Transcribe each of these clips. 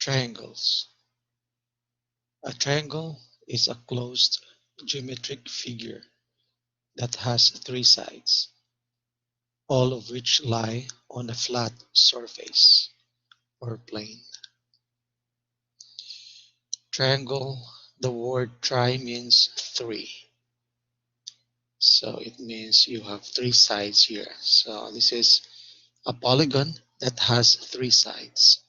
Triangles. A triangle is a closed geometric figure that has three sides, all of which lie on a flat surface or plane. Triangle, the word tri means three. So it means you have three sides here. So this is a polygon that has three sides.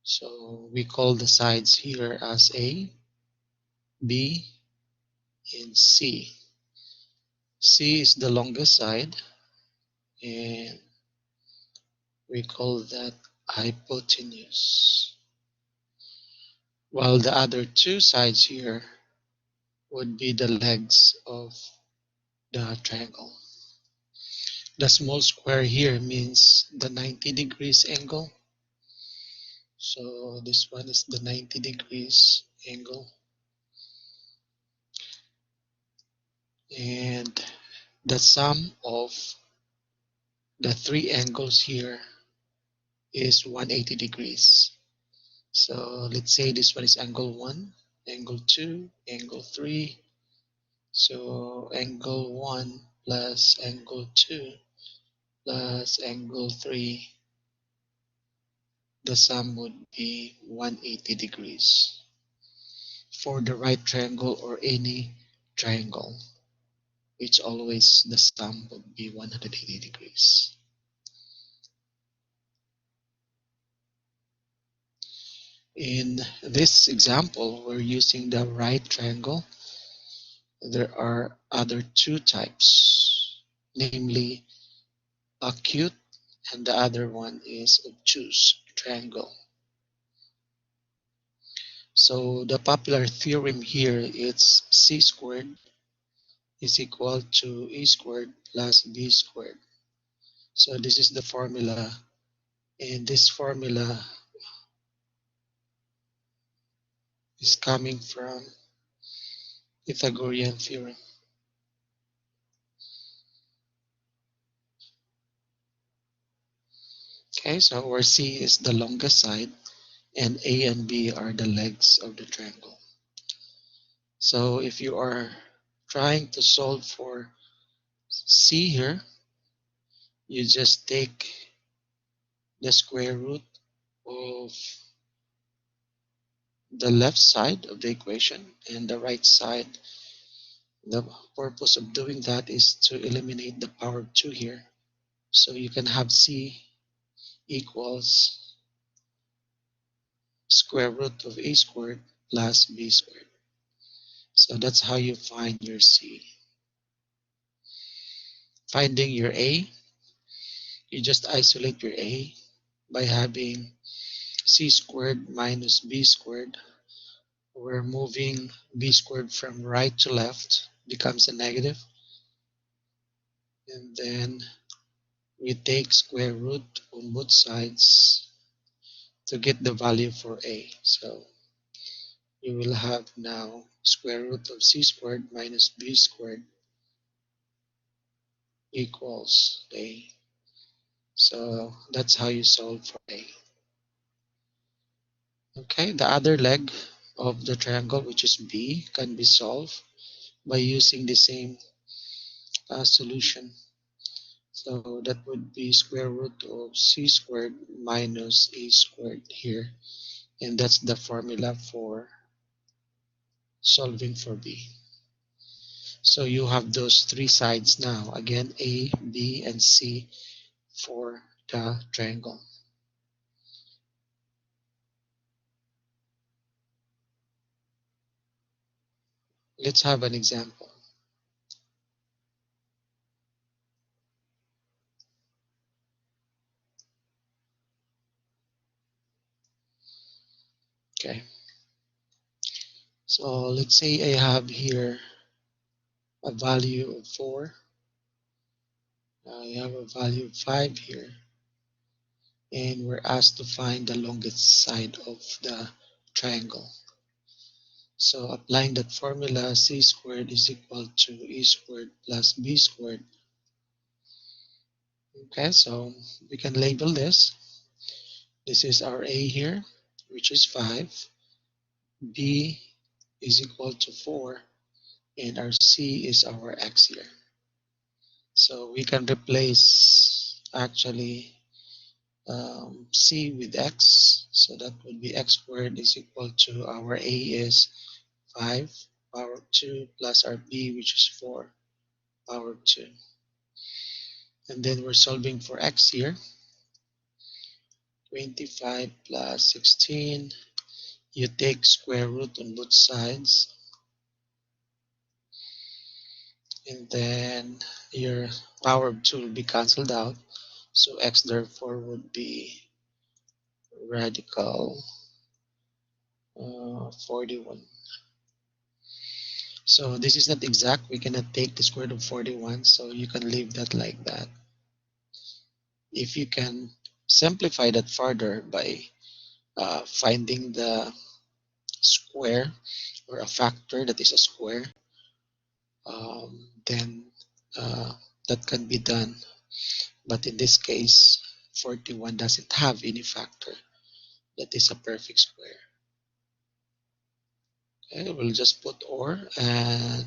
So we call the sides here as A, B, and C. C is the longest side, and we call that hypotenuse. While the other two sides here would be the legs of the triangle. The small square here means the 90 degrees angle. So this one is the 90 degrees angle. And the sum of the three angles here is 180 degrees. So let's say this one is angle 1, angle 2, angle 3. So angle 1 plus angle 2 plus angle 3, the sum would be 180 degrees for the right triangle or any triangle. It's always the sum would be 180 degrees. In this example, we're using the right triangle. There are other two types, namely acute, and the other one is obtuse triangle. So the popular theorem here is c squared is equal to a squared plus b squared. So this is the formula, and this formula is coming from Pythagorean Theorem. Okay, so where C is the longest side and A and B are the legs of the triangle. So if you are trying to solve for C here, you just take the square root of the left side of the equation and the right side. The purpose of doing that is to eliminate the power of 2 here. So you can have C equals square root of a squared plus b squared. So that's how you find your C. Finding your A, you just isolate your A by having c squared minus b squared. We're moving b squared from right to left, becomes a negative. And then we take square root on both sides to get the value for A. So you will have now square root of c squared minus b squared equals A. So that's how you solve for A. Okay, the other leg of the triangle, which is B, can be solved by using the same solution. So that would be square root of c squared minus a squared here. And that's the formula for solving for B. So you have those three sides now. Again, A, B, and C for the triangle. Let's have an example. Okay. So let's say I have here a value of 4. I have a value of 5 here. And we're asked to find the longest side of the triangle. So applying that formula, c squared is equal to a squared plus b squared. Okay, so we can label this. This is our A here. which is 5, b is equal to 4, and our c is our x here. So we can replace actually c with x, so that would be x squared is equal to our a is 5 power 2 plus our b, which is 4 power 2. And then we're solving for x here. 25 plus 16. You take square root on both sides, and then your power of 2 will be cancelled out. So x therefore would be radical 41. So this is not exact. We cannot take the square root of 41, so you can leave that like that. If you can simplify that further by finding the square or a factor that is a square, then that can be done. But in this case, 41 doesn't have any factor that is a perfect square. Okay, we'll just put or and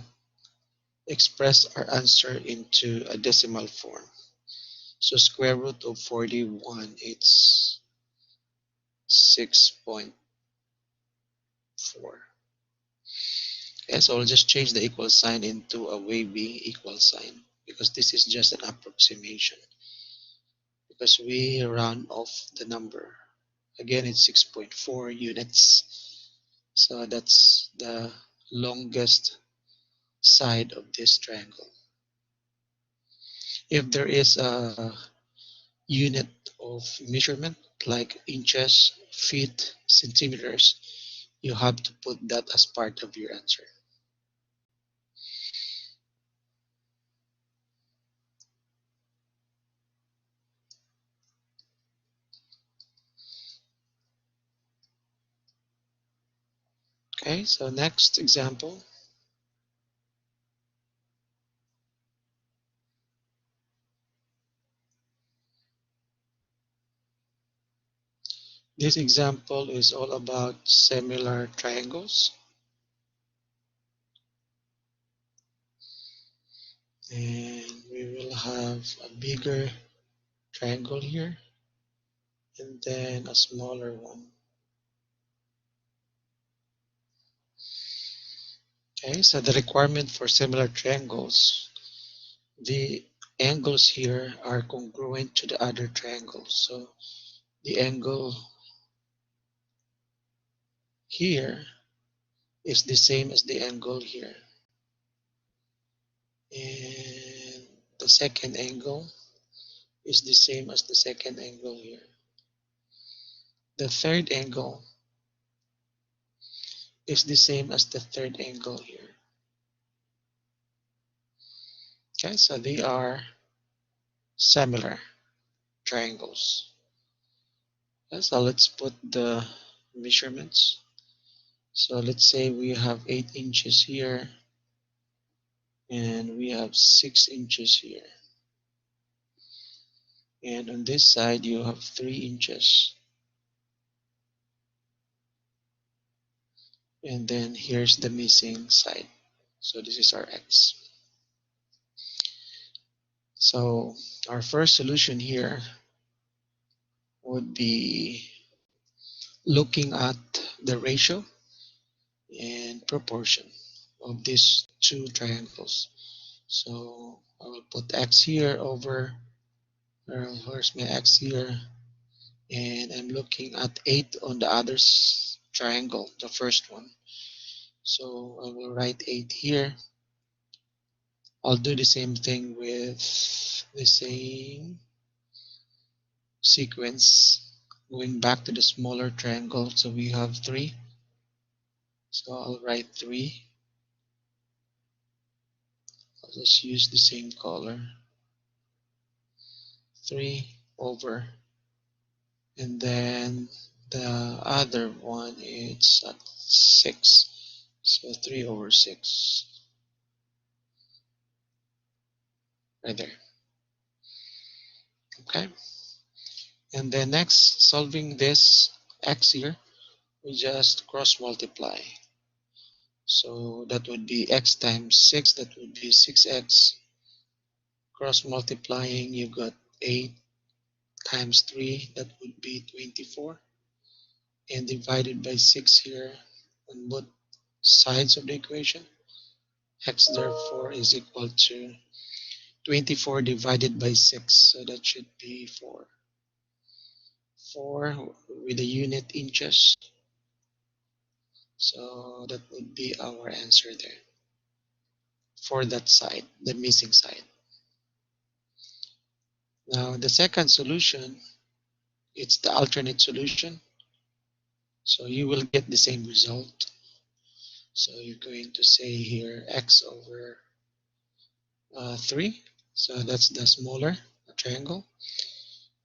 express our answer into a decimal form. So square root of 41, it's 6.4. Okay, so I'll just change the equal sign into a wavy equal sign because this is just an approximation. Because we round off the number. Again, it's 6.4 units. So that's the longest side of this triangle. If there is a unit of measurement like inches, feet, centimeters, you have to put that as part of your answer. Okay, so next example. This example is all about similar triangles. And we will have a bigger triangle here and then a smaller one. Okay, so the requirement for similar triangles, the angles here are congruent to the other triangles. So the angle here is the same as the angle here. And the second angle is the same as the second angle here. The third angle is the same as the third angle here. Okay, so they are similar triangles. Okay, so let's put the measurements. So let's say we have 8 inches here and we have 6 inches here. And on this side you have 3 inches. And then here's the missing side. So this is our x. So our first solution here would be looking at the ratio and proportion of these two triangles. So I will put x here over, where's my x here? And I'm looking at 8 on the other triangle, the first one. So I will write 8 here. I'll do the same thing with the same sequence going back to the smaller triangle. So we have 3. So I'll write 3. I'll just use the same color. 3 over. And then the other one is at 6. So 3 over 6. Right there. Okay. And then next, solving this x here, we just cross multiply. So that would be x times 6, that would be 6x. Cross multiplying, you got 8 times 3, that would be 24. And divided by 6 here on both sides of the equation. X therefore is equal to 24 divided by 6. So that should be 4. 4 with the unit inches. So that would be our answer there for that side, the missing side. Now the second solution, it's the alternate solution. So you will get the same result. So you're going to say here x over 3. So that's the smaller triangle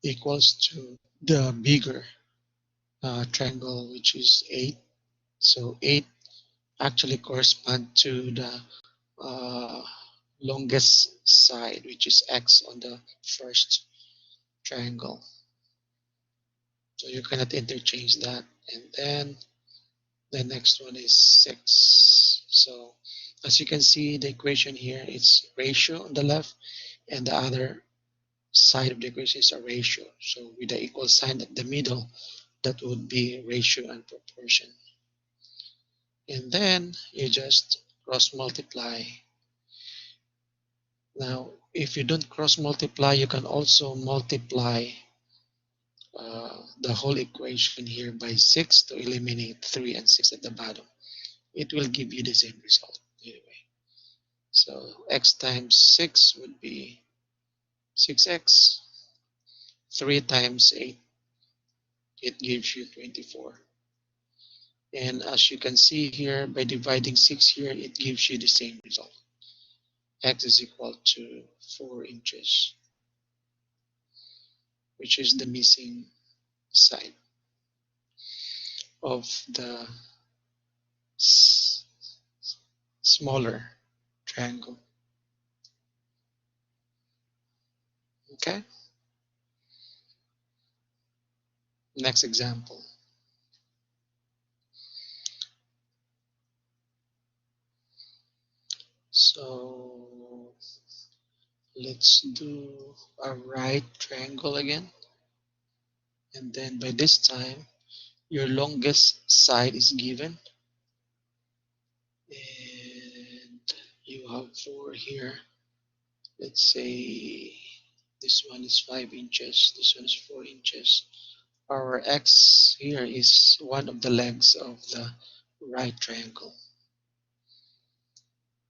equals to the bigger triangle, which is 8. So 8 actually correspond to the uh, longest side, which is x on the first triangle. So you cannot interchange that. And then the next one is 6. So as you can see, the equation here, it's ratio on the left, and the other side of the equation is a ratio. So with the equal sign at the middle, that would be ratio and proportion. And then you just cross multiply. Now, if you don't cross multiply, you can also multiply the whole equation here by 6 to eliminate 3 and 6 at the bottom. It will give you the same result anyway. So x times 6 would be 6x. 3 times 8, it gives you 24. And as you can see here, by dividing 6 here, it gives you the same result. X is equal to 4 inches, which is the missing side of the smaller triangle. Okay, next example. So let's do a right triangle again. And then by this time, your longest side is given. And you have 4 here. Let's say this one is 5 inches, this one is 4 inches. Our x here is one of the legs of the right triangle.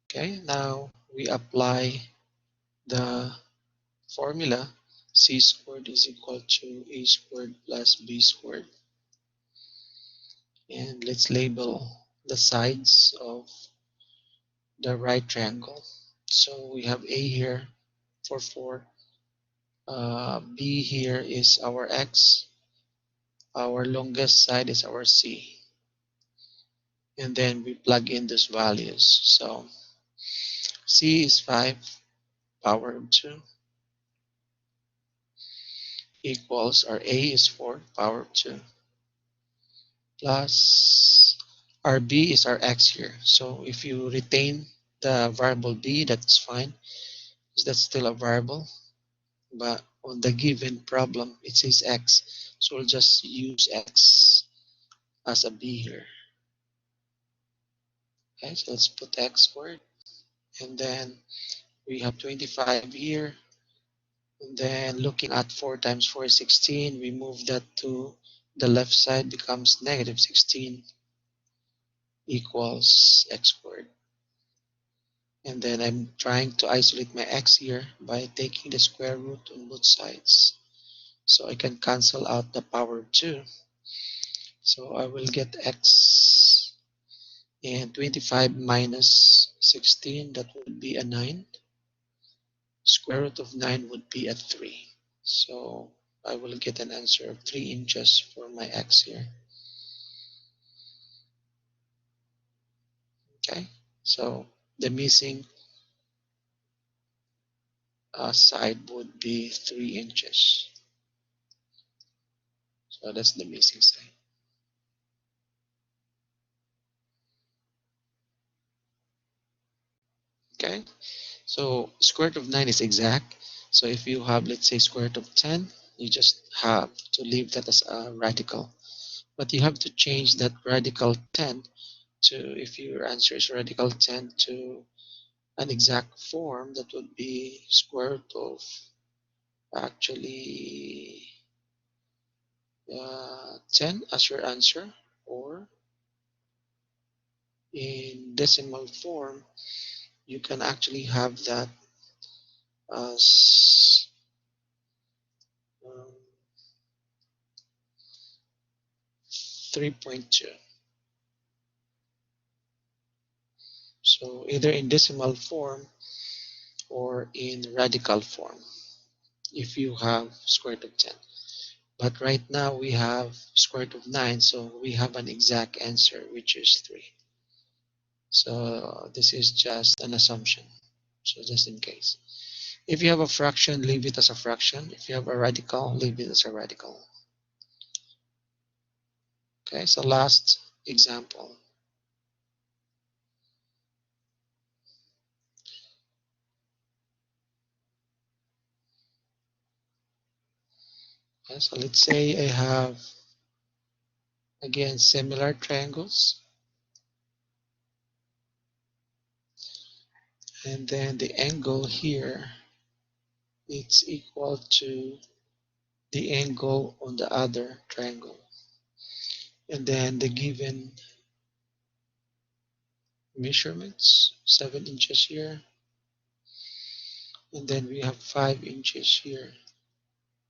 Okay, now we apply the formula. C squared is equal to a squared plus b squared. And let's label the sides of the right triangle. So we have a here for 4. B here is our x. Our longest side is our c. And then we plug in these values. So c is 5 power of 2 equals our a is 4 power of 2 plus our b is our x here. So if you retain the variable b, that's fine, because that's still a variable. But on the given problem, it says x. So we'll just use x as a b here. Okay, so let's put x squared. And then we have 25 here. And then looking at 4 times 4 is 16. We move that to the left side, becomes negative 16 equals x squared. And then I'm trying to isolate my x here by taking the square root on both sides. So I can cancel out the power of 2. So I will get x, and 25 minus 16, that would be a 9. Square root of 9 would be a 3. So I will get an answer of 3 inches for my x here. Okay, so the missing side would be 3 inches. So that's the missing side. Okay, so square root of 9 is exact. So if you have, let's say, square root of 10, you just have to leave that as a radical. But you have to change that radical 10 to, if your answer is radical 10, to an exact form. That would be square root of actually 10 as your answer, or in decimal form you can actually have that as 3.2. So either in decimal form or in radical form if you have square root of 10. But right now we have square root of 9, so we have an exact answer, which is 3. So this is just an assumption, so just in case. If you have a fraction, leave it as a fraction. If you have a radical, leave it as a radical. Okay, so last example. Okay, so let's say I have, again, similar triangles. And then the angle here, it's equal to the angle on the other triangle. And then the given measurements, 7 inches here. And then we have 5 inches here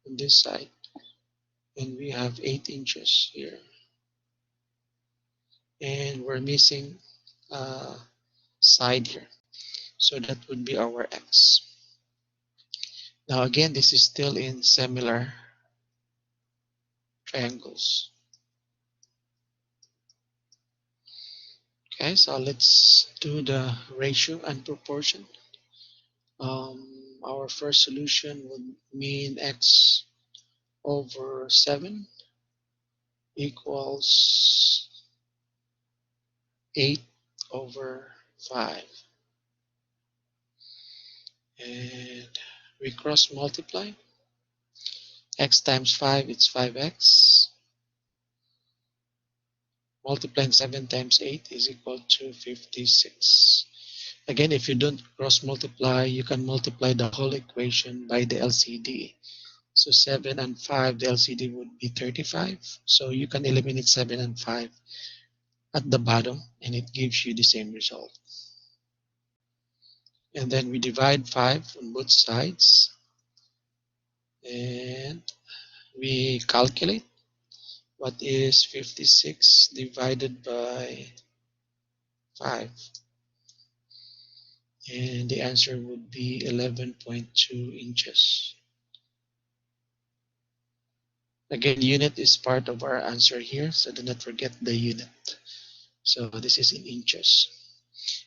on this side. And we have 8 inches here. And we're missing a side here. So that would be our x. Now again, this is still in similar triangles. Okay, so let's do the ratio and proportion. Our first solution would mean x over 7 equals 8 over 5. And we cross multiply. X times 5, it's 5x. Multiplying 7 times 8 is equal to 56. Again, if you don't cross multiply, you can multiply the whole equation by the LCD. So 7 and 5, the LCD would be 35. So you can eliminate 7 and 5 at the bottom, and it gives you the same result. And then we divide 5 on both sides, and we calculate what is 56 divided by 5. And the answer would be 11.2 inches. Again, unit is part of our answer here, so do not forget the unit. So this is in inches.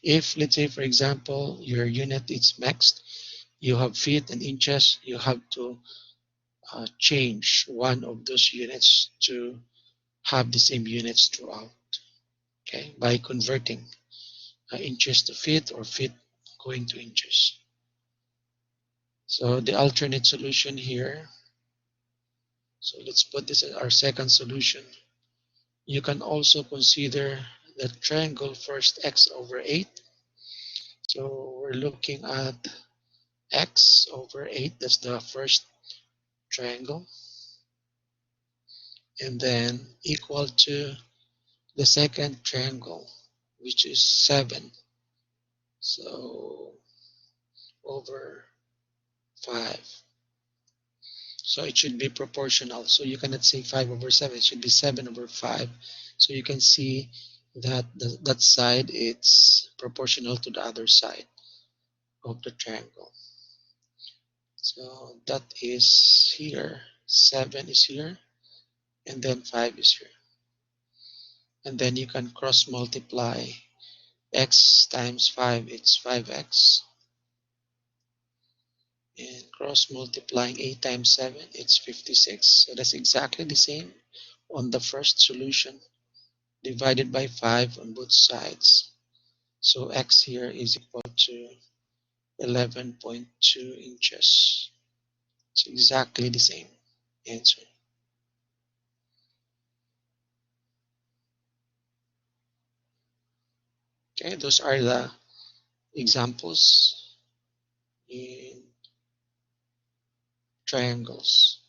If, let's say, for example, your unit is maxed, you have feet and inches, you have to change one of those units to have the same units throughout, okay, by converting inches to feet or feet going to inches. So the alternate solution here, so let's put this as our second solution. You can also consider the triangle first, x over 8. So we're looking at x over 8, that's the first triangle, and then equal to the second triangle, which is 7. So over 5. So it should be proportional. So you cannot say 5 over 7, it should be 7 over 5. So you can see that that side it's proportional to the other side of the triangle. So that is here, 7 is here, and then 5 is here. And then you can cross multiply x times 5, it's 5x. And cross multiplying 8 times 7, it's 56. So that's exactly the same on the first solution, divided by 5 on both sides. So x here is equal to 11.2 inches. It's exactly the same answer. Okay, those are the examples in triangles.